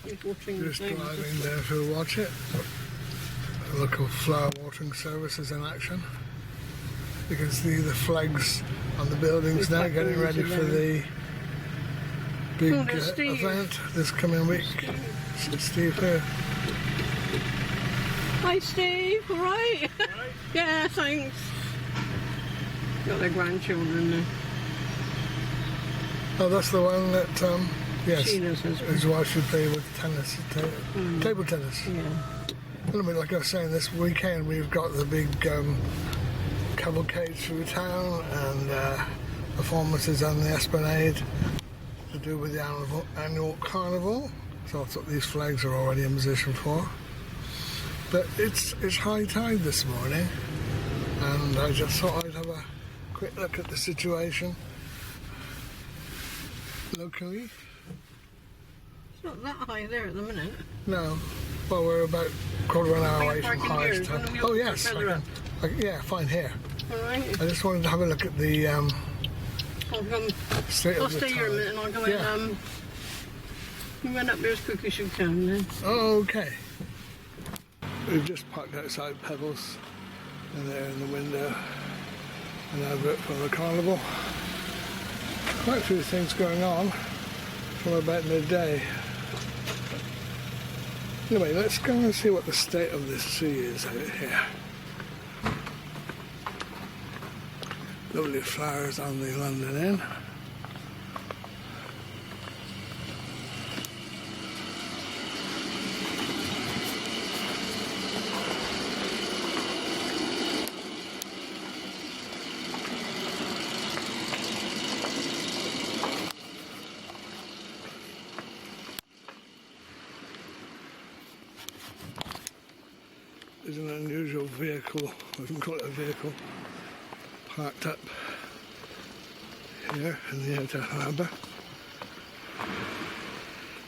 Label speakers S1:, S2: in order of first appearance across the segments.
S1: Just driving there to watch it. Local flower watering services in action. You can see the flags on the buildings now, getting ready for the big event this coming week. Steve here.
S2: Hi Steve, alright? Yeah, thanks. Got their grandchildren there.
S1: Oh, that's the one that, yes, his wife should play with tennis, table tennis.
S2: Yeah.
S1: Anyway, like I was saying, this weekend we've got the big cavalcade through town and performances on the Esplanade to do with the annual carnival. So that's what these flags are already in position for. But it's high tide this morning, and I just thought I'd have a quick look at the situation locally.
S2: It's not that high there at the minute.
S1: No. Well, we're about a quarter of an hour away from highest tide. Oh yes, yeah, fine here.
S2: Alright.
S1: I just wanted to have a look at the
S2: I'll
S1: stay
S2: here a minute and I'll go in. You run up there as quick as you can then.
S1: Okay. We've just parked outside Pebbles, and there in the window, an advert for the carnival. Quite a few things going on from about midday. Anyway, let's go and see what the state of this sea is out here. Lovely flowers on the London Inn. There's an unusual vehicle, I wouldn't call it a vehicle, parked up here in the outer harbour.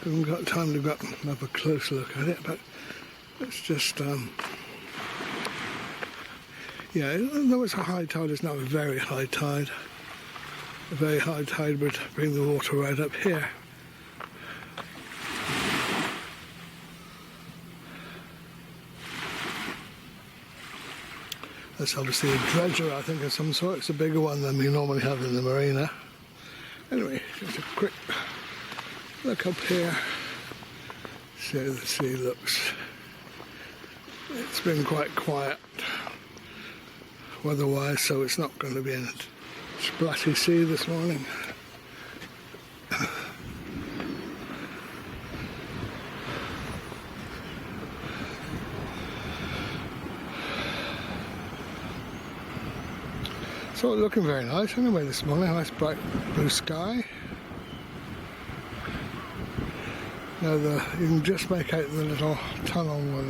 S1: Haven't got time to go up and have a close look at it, but it's just, yeah, though it's a high tide, it's not a very high tide. A very high tide would bring the water right up here. That's obviously a dredger, I think, of some sort. It's a bigger one than we normally have in the marina. Anyway, just a quick look up here. See how the sea looks. It's been quite quiet weather-wise, so it's not going to be a splashy sea this morning. So looking very nice anyway this morning, nice bright blue sky. Now you can just make out the little tunnel where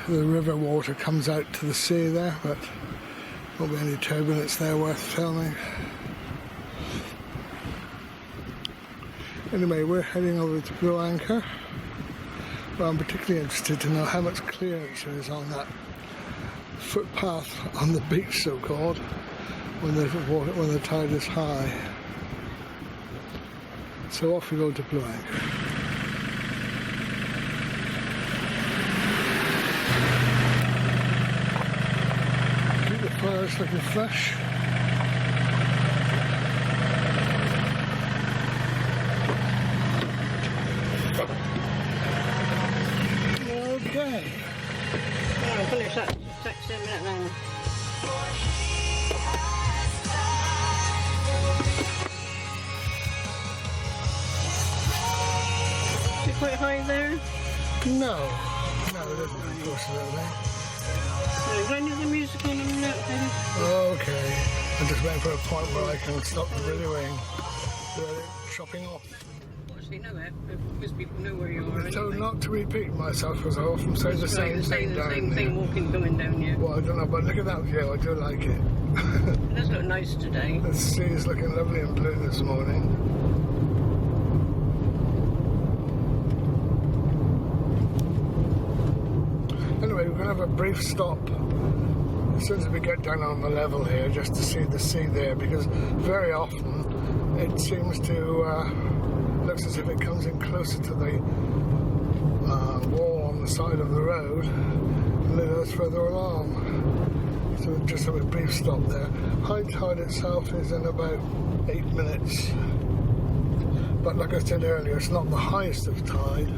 S1: the river water comes out to the sea there, but won't be any turbulence there worth filming. Anyway, we're heading over to Blue Anchor. Well, I'm particularly interested to know how much clearance there is on that footpath on the beach, so-called, when the tide is high. So off we go to Blue Anchor. Keep the flowers looking fresh. Okay.
S2: I'll finish that text in a minute now. Is it quite high there?
S1: No, it isn't, unfortunately.
S2: Can I do the music on a minute?
S1: Okay. I'm just waiting for a point where I can stop videoing the shopping off.
S2: Actually, no, most people know where you are.
S1: So
S2: anyway.
S1: not to repeat myself, because I often say the same thing down
S2: same thing walking, going down here.
S1: Well, I don't know, but look at that view, I do like it.
S2: It does look nice today.
S1: The sea is looking lovely and blue this morning. Anyway, we're going to have a brief stop as soon as we get down on the level here, just to see the sea there, because very often it seems to looks as if it comes in closer to the wall on the side of the road and then goes further along. So just have a brief stop there. High tide itself is in about 8 minutes. But like I said earlier, it's not the highest of tide.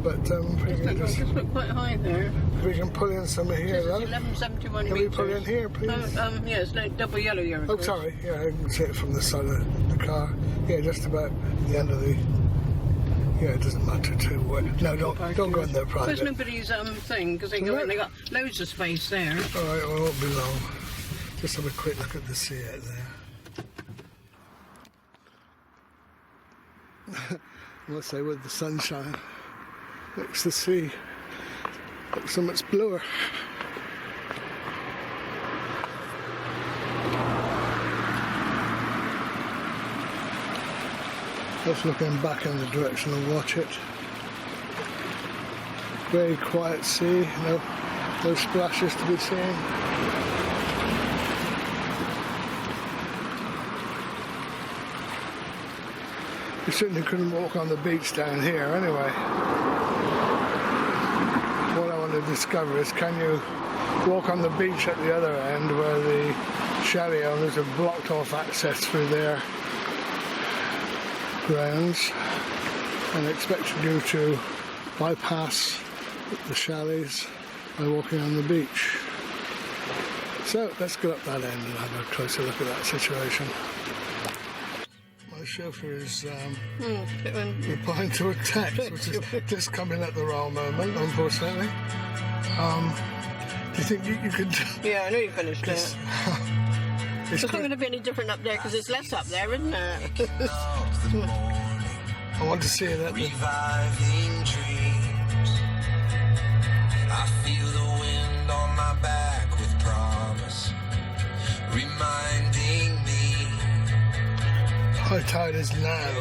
S1: But we can
S2: just look quite high there.
S1: We can pull in some here, though.
S2: 1171
S1: Can we pull in here, please?
S2: Yeah, it's like double yellow here.
S1: Oh, sorry. Yeah, I can see it from the side of the car. Yeah, just about the end of the. Yeah, it doesn't matter too well. No, don't go in there private.
S2: There's nobody's thing because they go in. They got loads of space there.
S1: All right, well, it won't be long. Just have a quick look at the sea out there. Let's say with the sunshine, makes the sea look so much bluer. Just looking back in the direction of watch it. Very quiet sea, no splashes to be seen. You certainly couldn't walk on the beach down here anyway. What I want to discover is, can you walk on the beach at the other end where the chalet owners have blocked off access through their grounds and expected you to bypass the chalets by walking on the beach. So let's go up that end and have a closer look at that situation. My chauffeur is replying to a text which is just coming at the wrong moment, unfortunately. Do you think you could...
S2: Yeah, I know you finished it. It's not going to be any different up there because it's less up there, isn't it?
S1: I want to see it at the...
S3: Reviving dreams. I feel the wind on my back with promise, reminding me.
S1: High tide is now.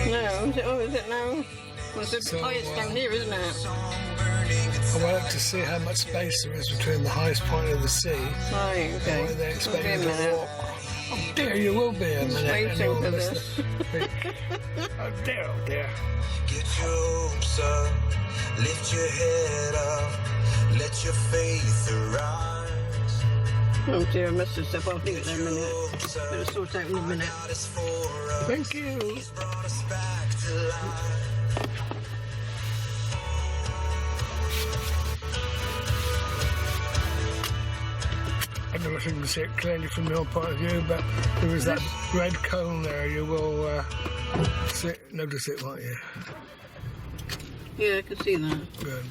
S2: No, is it now? Well, it's the highest down here, isn't it?
S1: I want to see how much space there is between the highest point of the sea.
S2: Right, okay.
S1: Where they expect you
S2: Won't be a
S1: to
S2: minute.
S1: walk. Oh dear, you will be a minute.
S2: Waiting for this.
S1: Oh dear, oh dear.
S3: Get your hopes up, lift your head up, let your faith arise.
S2: Oh dear, I missed this stuff. I'll leave it there a minute. Better sort out in a minute.
S1: Thank you.
S3: Brought us back to life.
S1: I don't know if you can see it clearly from your point of view, but there is that red cone there. You will notice it, won't you?
S2: Yeah, I can see that.
S1: Good.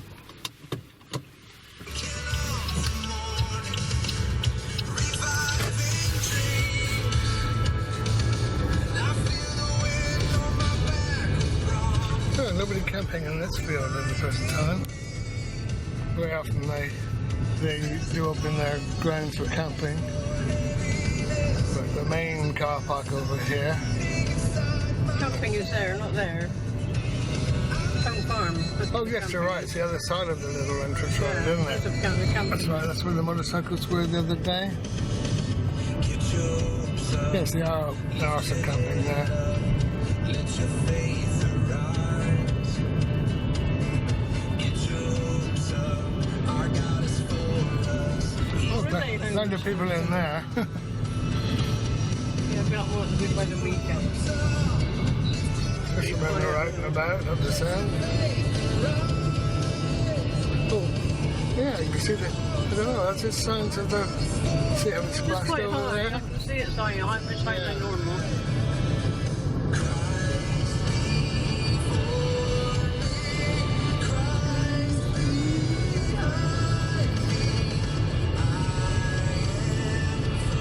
S1: Oh, nobody camping in this field at the present time. Very often they do open their grounds for camping. But the main car park over here.
S2: Camping is there, not there. Home farm.
S1: Oh yes, you're right. It's the other side of the little entrance road, isn't it? That's right. That's where the motorcycles were the other day. Yes, they are some camping there. Loads of people in there.
S2: Yeah, be a lot more than good by the weekend.
S1: Fishermen are out and about up the sand. Oh, yeah, you can see the. I don't know, that's just signs of the. See how it's splashed
S2: quite
S1: over
S2: high.
S1: there?
S2: I can see it's high. It's higher than normal.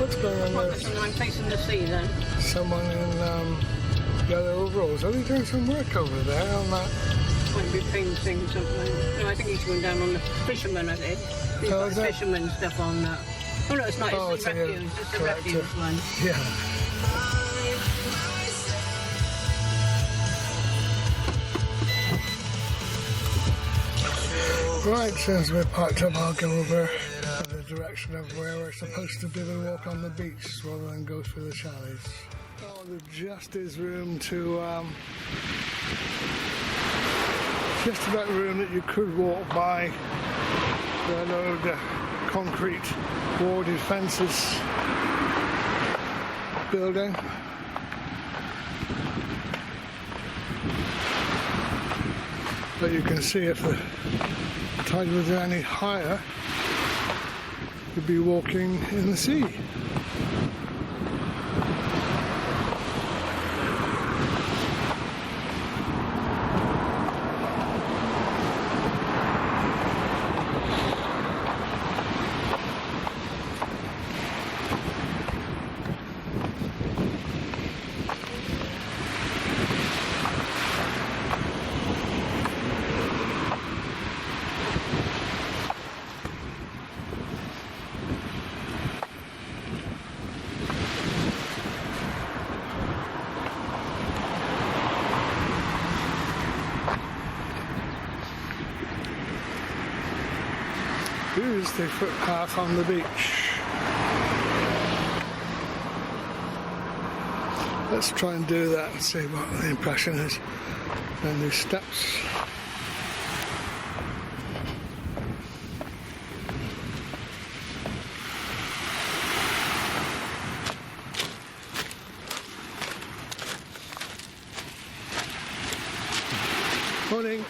S1: What's going on there?
S2: I'm facing the sea then.
S1: Someone in yellow overalls. Are they doing some work over there on that?
S2: Might be painting something. No, I think he's going down on the fisherman, I think. He's got fisherman stuff on that. Oh no, it's not.
S1: Oh,
S2: it's the refuse. It's the refuse one.
S1: Yeah. Right, since we're parked up, I'll go over in the direction of where we're supposed to be able to walk on the beach rather than go through the chalets. Oh, there just is room to, just about room that you could walk by the load concrete warded fences building. But you can see if the tide was any higher, you'd be walking in the sea. Here's the footpath on the beach. Let's try and do that and see what the impression is. And these steps. Morning.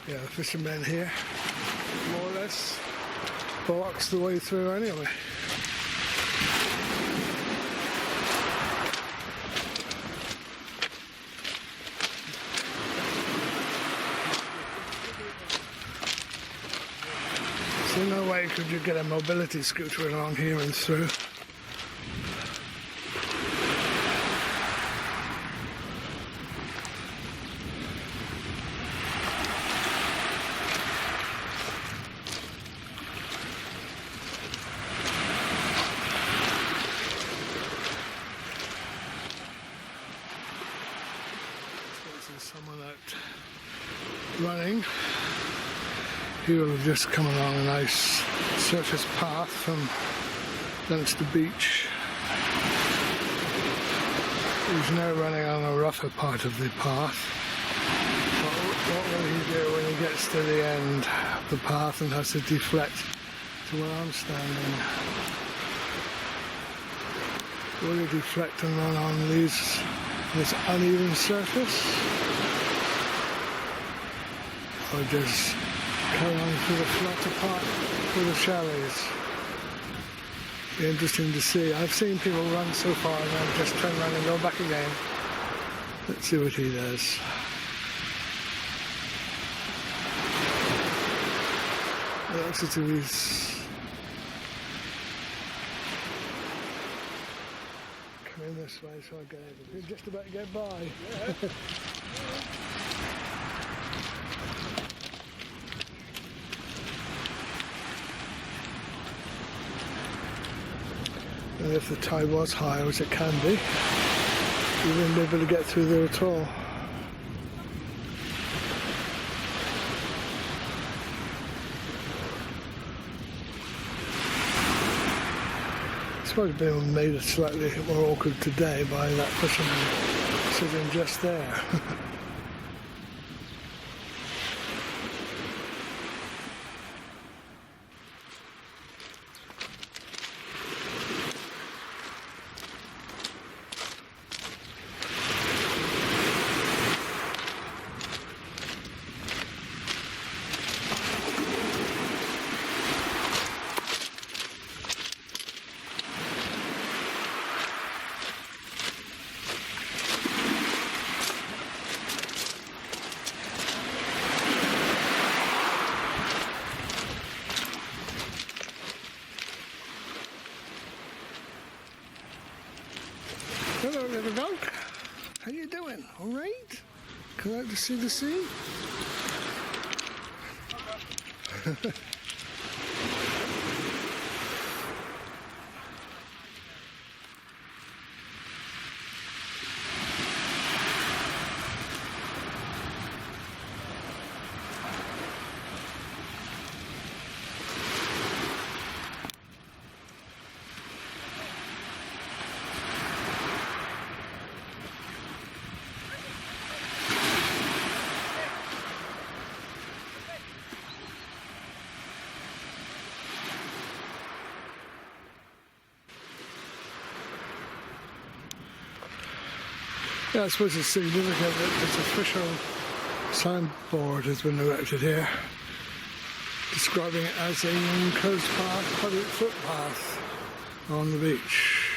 S1: Yeah, the fishermen here, more or less, blocks the way through anyway. So no way could you get a mobility scooter along here and through. Someone out running. He will have just come along a nice surface path from Dunster Beach. He's now running on a rougher part of the path. What will he do when he gets to the end of the path and has to deflect to where I'm standing? Will he deflect and run on this uneven surface? Or just carry on through the flatter part for the chalets? Be interesting to see. I've seen people run so far and then just turn around and go back again. Let's see what he does. It looks as if he's coming this way, so I get it. He's just about to get by. Yeah. And if the tide was high, which it can be, you wouldn't be able to get through there at all. It's probably been made slightly more awkward today by that fisherman sitting just there. Hello, little dog. How you doing? All right? Come out to see the sea? Yeah, I suppose it's significant that this official signboard has been erected here, describing it as a young coast path, public footpath on the beach.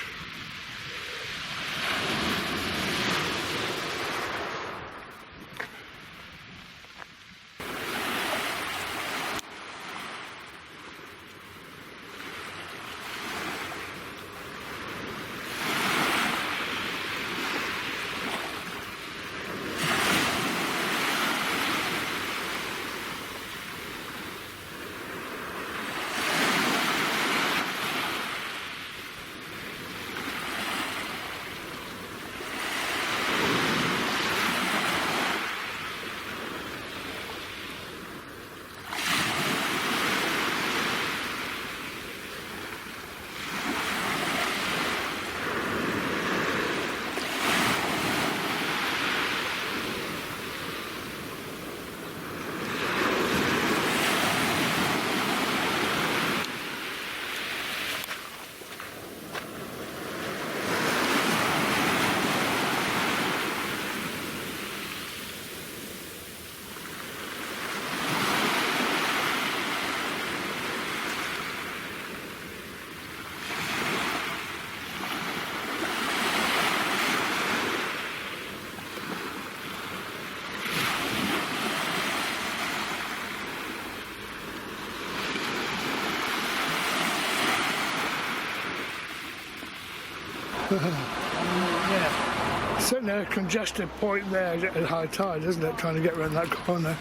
S1: Yeah. Certainly a congested point there at high tide, isn't it? Trying to get around that corner.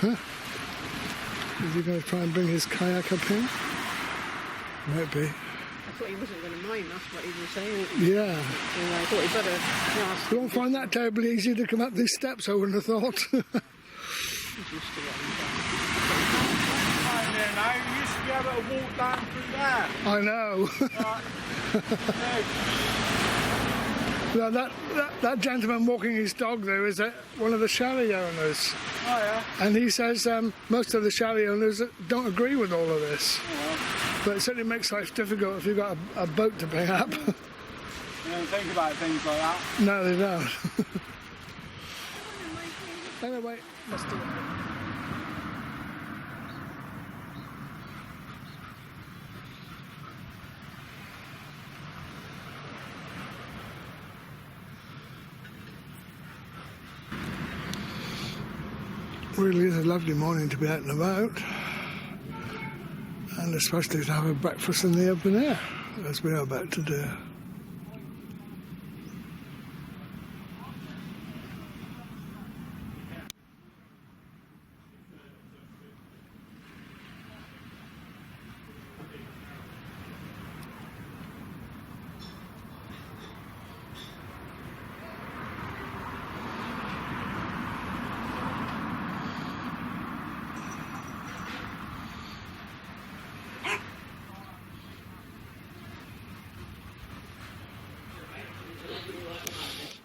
S1: Huh? Is he going to try and bring his kayak up here? Might be.
S2: I thought he wasn't going to mind, that's what he was saying.
S1: Yeah.
S2: And I thought he better ask.
S1: You won't find that terribly easy to come up these steps, I wouldn't have thought.
S2: He's used to getting down.
S4: Now, you used to be able to walk down through there.
S1: I know. Now that gentleman walking his dog there is one of the chalet owners.
S4: Oh, yeah.
S1: And he says most of the chalet owners don't agree with all of this. But it certainly makes life difficult if you've got a boat to bring up.
S4: You don't think about things like that.
S1: No, they don't. Anyway, let's do it. Really is a lovely morning to be out and about, and especially to have a breakfast in the open air, as we are about to do.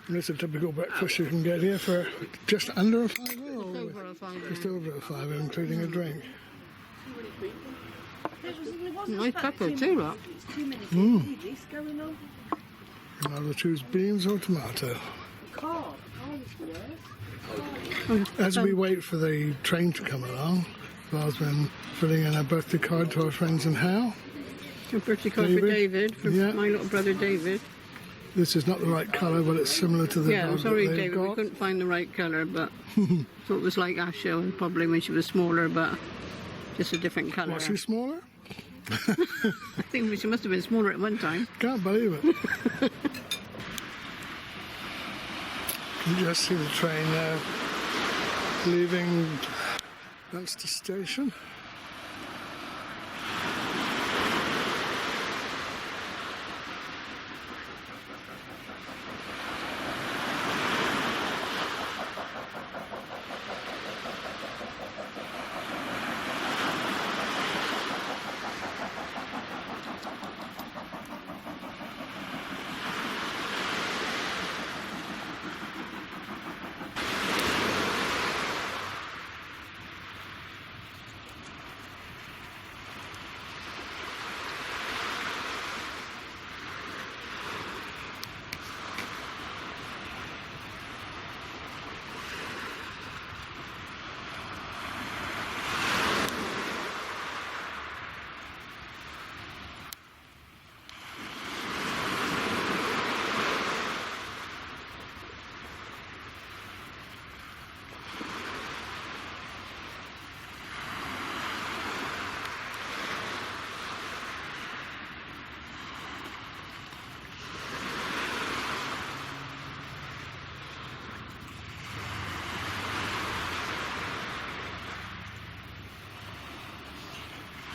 S1: And it's a typical breakfast you can get here for just under a fiver, or just over a fiver, including a drink.
S2: Nice pepper too, look.
S1: Either choose beans or tomato. As we wait for the train to come along, Bar's been filling in a birthday card to our friends in Howe.
S2: A birthday card for David, for
S1: Yeah.
S2: my little brother David.
S1: This is not the right colour, but it's similar to the
S2: Yeah,
S1: dog
S2: sorry
S1: that they've
S2: David, we
S1: got.
S2: couldn't find the right colour, but thought it was like Asha, and probably when she was smaller, but just a different colour.
S1: Was she smaller?
S2: I think she must have been smaller at one time.
S1: Can't believe it. You can just see the train now leaving Dunster Station.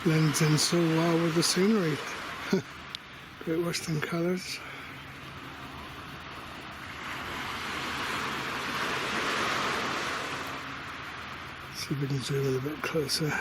S1: blends in so well with the scenery. Great Western colours. See if we can zoom in a bit closer.